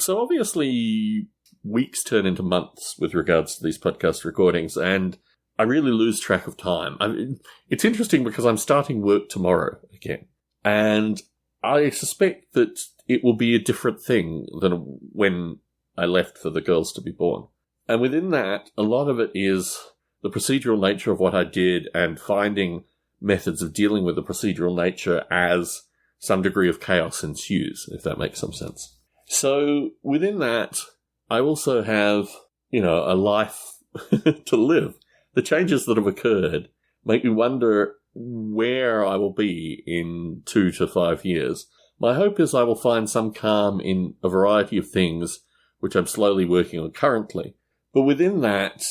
So obviously, weeks turn into months with regards to these podcast recordings, and I really lose track of time. It's interesting because I'm starting work tomorrow again, and I suspect that it will be a different thing than when I left for the girls to be born. And within that, a lot of it is the procedural nature of what I did and finding methods of dealing with the procedural nature as some degree of chaos ensues, if that makes some sense. So within that, I also have, a life to live. The changes that have occurred make me wonder where I will be in 2 to 5 years. My hope is I will find some calm in a variety of things which I'm slowly working on currently. But within that,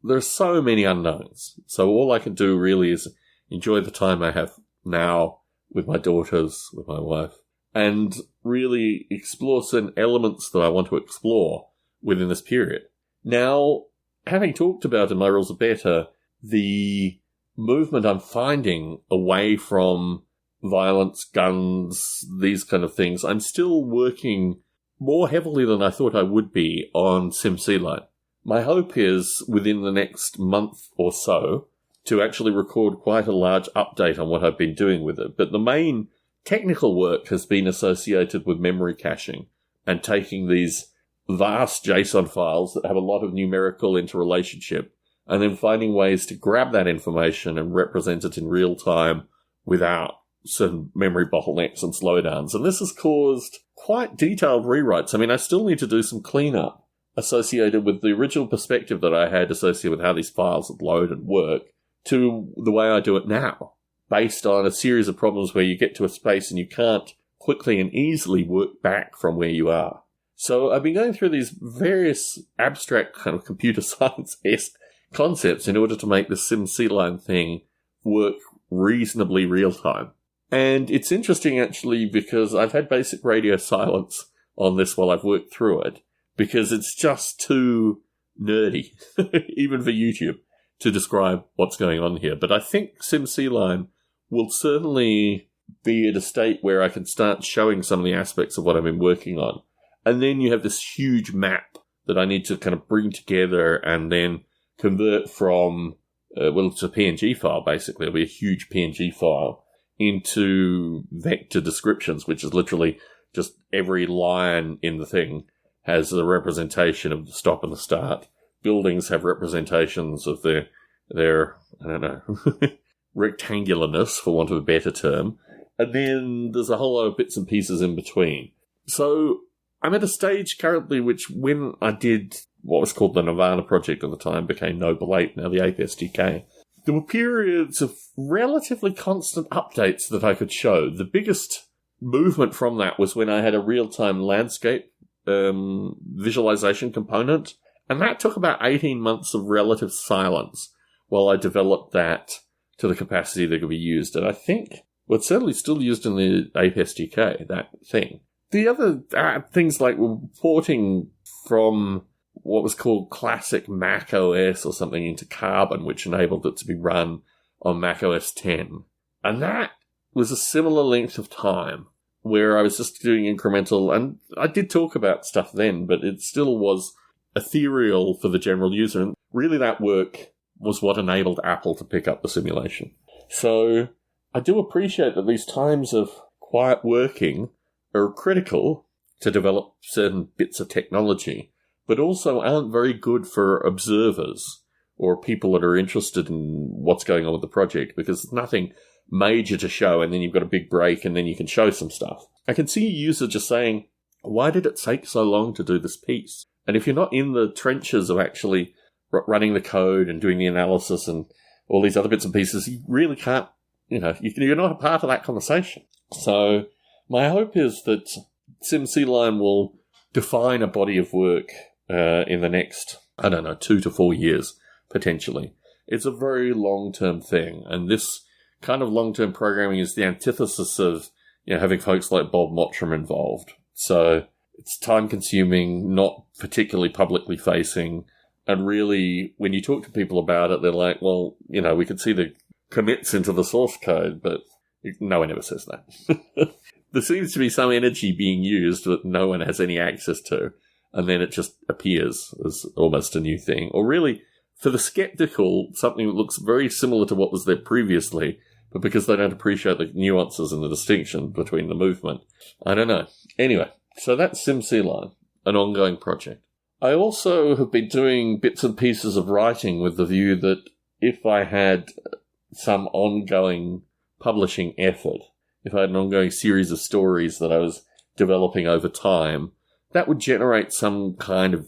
there are so many unknowns. So all I can do really is enjoy the time I have now with my daughters, with my wife, and really explore certain elements that I want to explore within this period. Now, having talked about in My Rules Are Better, the movement I'm finding away from violence, guns, these kind of things, I'm still working more heavily than I thought I would be on SimCline. My hope is, within the next month or so, to actually record quite a large update on what I've been doing with it. But the main technical work has been associated with memory caching and taking these vast JSON files that have a lot of numerical interrelationship and then finding ways to grab that information and represent it in real time without certain memory bottlenecks and slowdowns. And this has caused quite detailed rewrites. I mean, I still need to do some cleanup associated with the original perspective that I had associated with how these files would load and work to the way I do it now, based on a series of problems where you get to a space and you can't quickly and easily work back from where you are. So I've been going through these various abstract kind of computer science-esque concepts in order to make the SimCline thing work reasonably real-time. And it's interesting, actually, because I've had basic radio silence on this while I've worked through it, because it's just too nerdy, even for YouTube, to describe what's going on here. But I think SimCline will certainly be at a state where I can start showing some of the aspects of what I've been working on. And then you have this huge map that I need to kind of bring together and then convert from, it's a PNG file, basically. It'll be a huge PNG file into vector descriptions, which is literally just every line in the thing has a representation of the stop and the start. Buildings have representations of their I don't know, rectangularness, for want of a better term. And then there's a whole lot of bits and pieces in between. So I'm at a stage currently which, when I did what was called the Nirvana project at the time, became Noble Ape, now the Ape SDK, there were periods of relatively constant updates that I could show. The biggest movement from that was when I had a real-time landscape visualization component, and that took about 18 months of relative silence while I developed that to the capacity that could be used. And I think, well, it's certainly still used in the Ape SDK, that thing. The other things like porting from what was called classic Mac OS or something into Carbon, which enabled it to be run on Mac OS X. And that was a similar length of time where I was just doing incremental, and I did talk about stuff then, but it still was ethereal for the general user. And really that work was what enabled Apple to pick up the simulation. So I do appreciate that these times of quiet working are critical to develop certain bits of technology, but also aren't very good for observers or people that are interested in what's going on with the project, because there's nothing major to show, and then you've got a big break, and then you can show some stuff. I can see a user just saying, why did it take so long to do this piece? And if you're not in the trenches of actually running the code and doing the analysis and all these other bits and pieces, you really can't, you're not a part of that conversation. So my hope is that SimCline will define a body of work in the next, 2 to 4 years, potentially. It's a very long-term thing, and this kind of long-term programming is the antithesis of having folks like Bob Mottram involved. So it's time-consuming, not particularly publicly facing, and really, when you talk to people about it, they're like, well, we could see the commits into the source code, but no one ever says that. there seems to be some energy being used that no one has any access to, and then it just appears as almost a new thing. Or really, for the skeptical, something that looks very similar to what was there previously, but because they don't appreciate the nuances and the distinction between the movement. I don't know. Anyway, so that's SimCline, an ongoing project. I also have been doing bits and pieces of writing with the view that if I had some ongoing publishing effort, if I had an ongoing series of stories that I was developing over time, that would generate some kind of,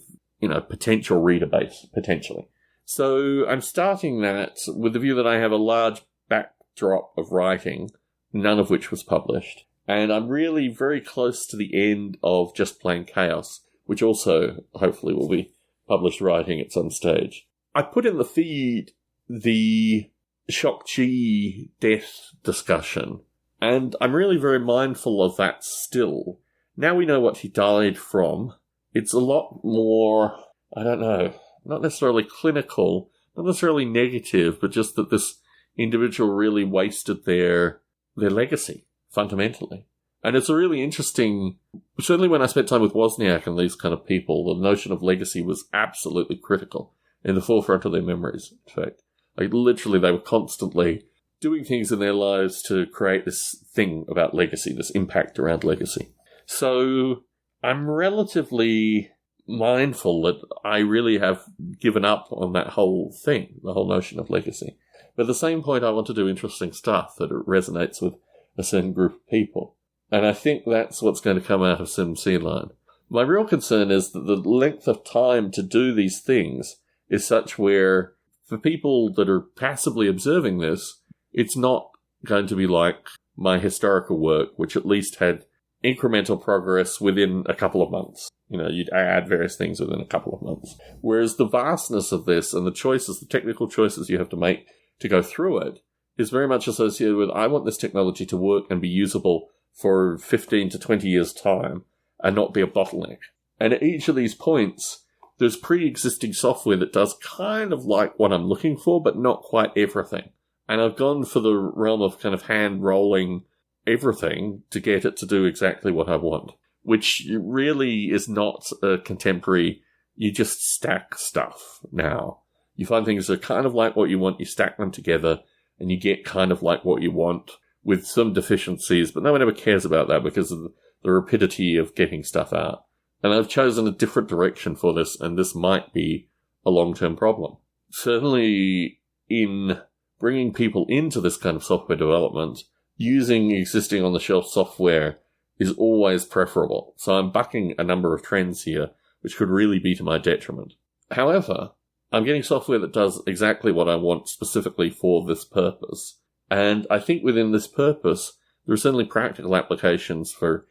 potential reader base, potentially. So I'm starting that with the view that I have a large backdrop of writing, none of which was published. And I'm really very close to the end of Just Plain Chaos, which also hopefully will be published writing at some stage. I put in the feed the Shok-Chi death discussion, and I'm really very mindful of that still. Now we know what he died from. It's a lot more, I don't know, not necessarily clinical, not necessarily negative, but just that this individual really wasted their legacy, fundamentally. And it's a really interesting, certainly when I spent time with Wozniak and these kind of people, the notion of legacy was absolutely critical in the forefront of their memories, in fact. Like, literally, they were constantly doing things in their lives to create this thing about legacy, this impact around legacy. So I'm relatively mindful that I really have given up on that whole thing, the whole notion of legacy. But at the same point, I want to do interesting stuff that resonates with a certain group of people. And I think that's what's going to come out of SimCline. My real concern is that the length of time to do these things is such where, for people that are passively observing this, it's not going to be like my historical work, which at least had incremental progress within a couple of months. You'd add various things within a couple of months. Whereas the vastness of this and the choices, the technical choices you have to make to go through it, is very much associated with, I want this technology to work and be usable for 15 to 20 years' time and not be a bottleneck. And at each of these points, there's pre-existing software that does kind of like what I'm looking for, but not quite everything. And I've gone for the realm of kind of hand-rolling everything to get it to do exactly what I want, which really is not a contemporary, you just stack stuff now. You find things that are kind of like what you want, you stack them together, and you get kind of like what you want with some deficiencies, but no one ever cares about that because of the rapidity of getting stuff out. And I've chosen a different direction for this, and this might be a long-term problem. Certainly, in bringing people into this kind of software development, using existing on-the-shelf software is always preferable. So I'm bucking a number of trends here, which could really be to my detriment. However, I'm getting software that does exactly what I want specifically for this purpose. And I think within this purpose, there are certainly practical applications for,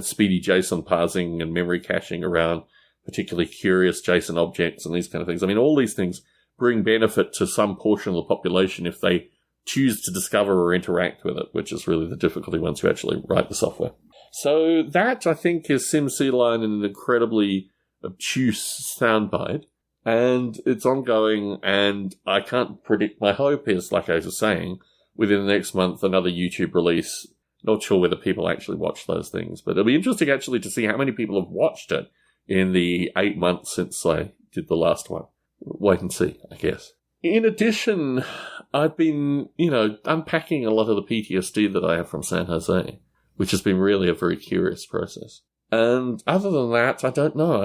speedy JSON parsing and memory caching around particularly curious JSON objects and these kind of things. I mean, all these things bring benefit to some portion of the population if they choose to discover or interact with it, which is really the difficulty once you actually write the software. So that, I think, is SimCline in an incredibly obtuse soundbite. And it's ongoing, and I can't predict. My hope is, like I was saying, within the next month, another YouTube release. Not sure whether people actually watch those things, but it'll be interesting actually to see how many people have watched it in the 8 months since I did the last one. Wait and see, I guess. In addition, I've been, unpacking a lot of the PTSD that I have from San Jose, which has been really a very curious process. And other than that, I don't know.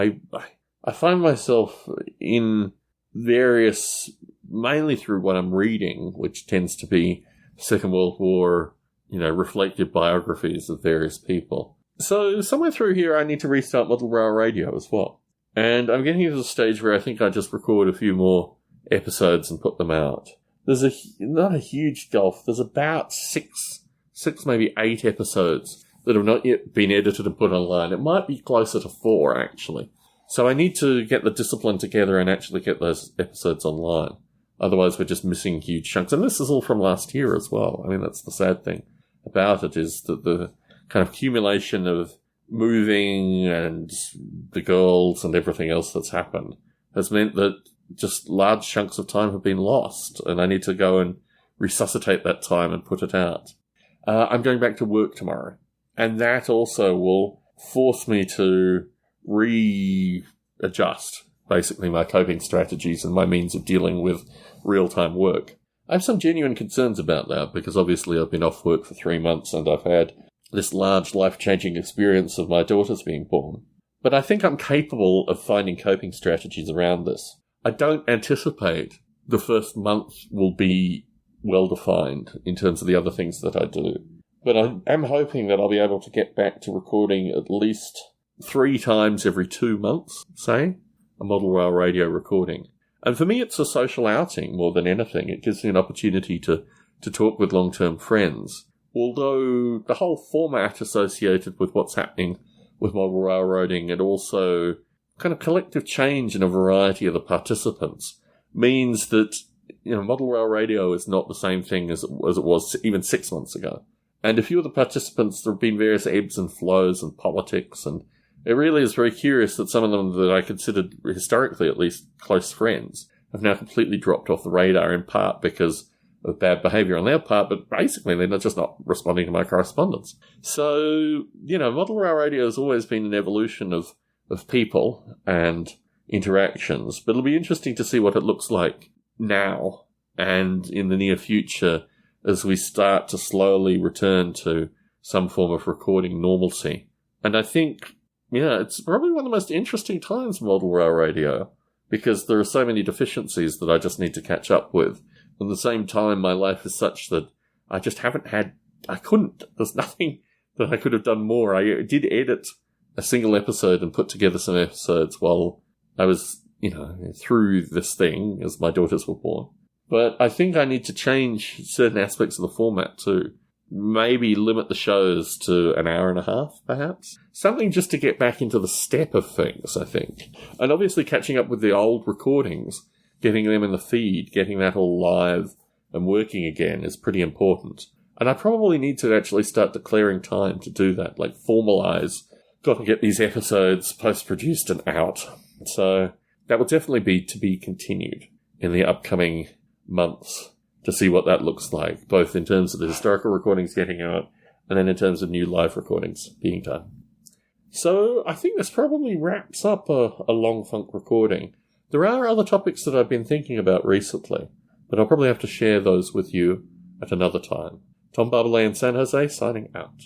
I find myself in various, mainly through what I'm reading, which tends to be Second World War, reflective biographies of various people. So somewhere through here, I need to restart Model Rail Radio as well. And I'm getting to the stage where I think I just record a few more episodes and put them out. There's not a huge gulf. There's about six, maybe 8 episodes that have not yet been edited and put online. It might be closer to 4, actually. So I need to get the discipline together and actually get those episodes online. Otherwise, we're just missing huge chunks. And this is all from last year as well. I mean, that's the sad thing about it, is that the kind of accumulation of moving and the girls and everything else that's happened has meant that just large chunks of time have been lost. And I need to go and resuscitate that time and put it out. I'm going back to work tomorrow. And that also will force me to readjust, basically, my coping strategies and my means of dealing with real-time work. I have some genuine concerns about that, because obviously I've been off work for 3 months and I've had this large life-changing experience of my daughters being born. But I think I'm capable of finding coping strategies around this. I don't anticipate the first month will be well-defined in terms of the other things that I do. But I am hoping that I'll be able to get back to recording at least 3 times every 2 months, say, a model rail radio recording. And for me, it's a social outing more than anything. It gives me an opportunity to talk with long-term friends. Although the whole format associated with what's happening with model railroading and also kind of collective change in a variety of the participants means that, model rail radio is not the same thing as it was even 6 months ago. And a few of the participants, there have been various ebbs and flows and politics, and it really is very curious that some of them that I considered, historically at least, close friends, have now completely dropped off the radar, in part because of bad behaviour on their part, but basically they're just not responding to my correspondence. So, model rail radio has always been an evolution of people and interactions, but it'll be interesting to see what it looks like now and in the near future as we start to slowly return to some form of recording normalcy. And I think, it's probably one of the most interesting times in model rail radio, because there are so many deficiencies that I just need to catch up with. At the same time, my life is such that I just there's nothing that I could have done more. I did edit a single episode and put together some episodes while I was, through this thing as my daughters were born. But I think I need to change certain aspects of the format too. Maybe limit the shows to an hour and a half, perhaps. Something just to get back into the step of things, I think. And obviously catching up with the old recordings, getting them in the feed, getting that all live and working again is pretty important. And I probably need to actually start declaring time to do that, like formalise. Got to get these episodes post-produced and out. So that will definitely be to be continued in the upcoming months to see what that looks like, both in terms of the historical recordings getting out and then in terms of new live recordings being done. So I think this probably wraps up a long funk recording. There are other topics that I've been thinking about recently, but I'll probably have to share those with you at another time. Tom Barbalet in San Jose, signing out.